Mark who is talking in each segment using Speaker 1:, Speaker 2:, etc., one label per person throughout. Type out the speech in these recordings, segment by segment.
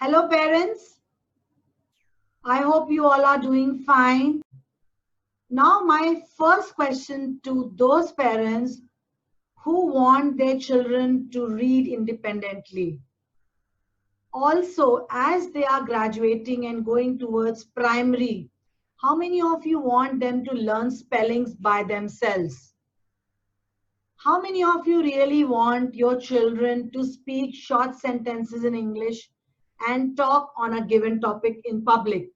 Speaker 1: Hello, parents. I hope you all are doing fine. Now, my first question to those parents who want their children to read independently. Also, as they are graduating and going towards primary, how many of you want them to learn spellings by themselves? How many of you really want your children to speak short sentences in English and talk on a given topic in public?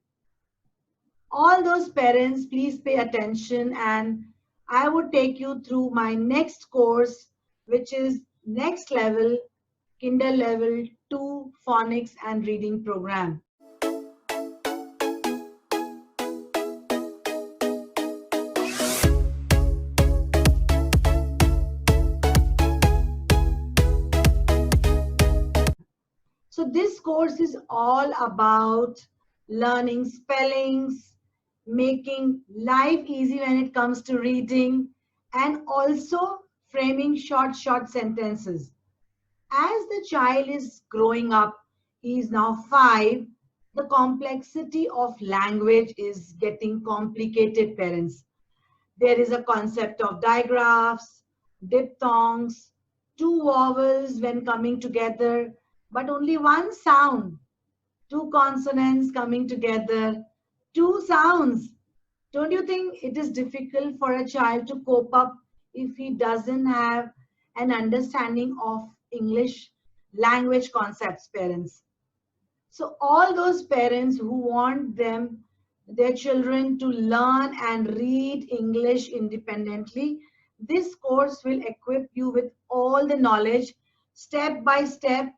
Speaker 1: All those parents, please pay attention, and I would take you through my next course, which is next level, Kinder level 2 phonics and reading program. So this course is all about learning spellings, making life easy when it comes to reading, and also framing short sentences. As the child is growing up, he is now 5, the complexity of language is getting complicated, parents. There is a concept of digraphs, diphthongs, two vowels when coming together, but only one sound, two consonants coming together, two sounds. Don't you think it is difficult for a child to cope up if he doesn't have an understanding of English language concepts, parents? So all those parents who want their children to learn and read English independently, this course will equip you with all the knowledge step by step.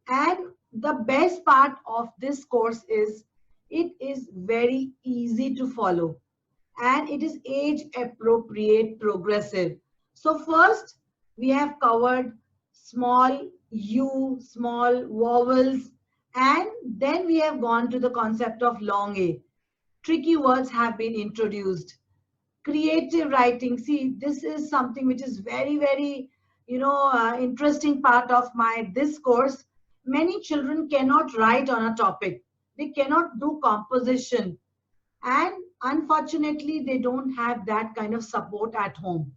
Speaker 1: And the best part of this course is it is very easy to follow and it is age appropriate progressive. So first we have covered small u, small vowels, and then we have gone to the concept of long A. Tricky words have been introduced. Creative writing. See, this is something which is very, interesting part of this course. Many children cannot write on a topic. They cannot do composition. And unfortunately, they don't have that kind of support at home.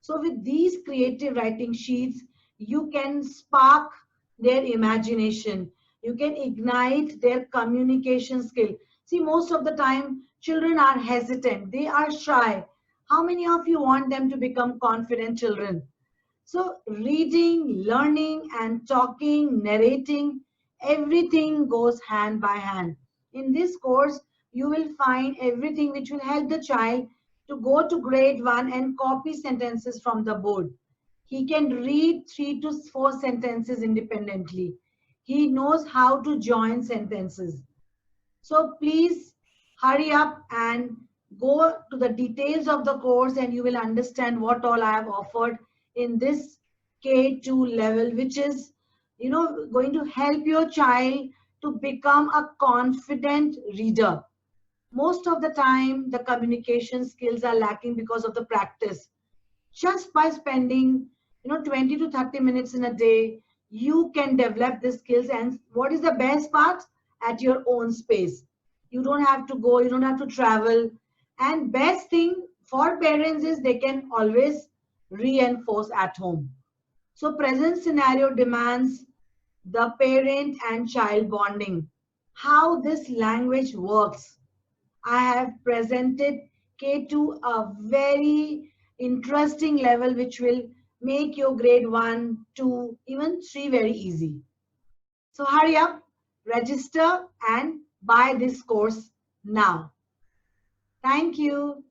Speaker 1: So with these creative writing sheets, you can spark their imagination. You can ignite their communication skill. See, most of the time, children are hesitant. They are shy. How many of you want them to become confident children? So reading, learning, and talking, narrating, everything goes hand by hand. In this course, you will find everything which will help the child to go to grade 1 and copy sentences from the board. He can read 3 to 4 sentences independently. He knows how to join sentences. So please hurry up and go to the details of the course and you will understand what all I have offered in this K2 level, which is, going to help your child to become a confident reader. Most of the time, the communication skills are lacking because of the practice. Just by spending, 20 to 30 minutes in a day, you can develop the skills. And what is the best part? At your own space. You don't have to go, you don't have to travel. And best thing for parents is they can always reinforce at home. So present scenario demands the parent and child bonding. How this language works. I have presented K2 a very interesting level which will make your grade 1, 2, even 3 very easy. So hurry up, register and buy this course now. Thank you.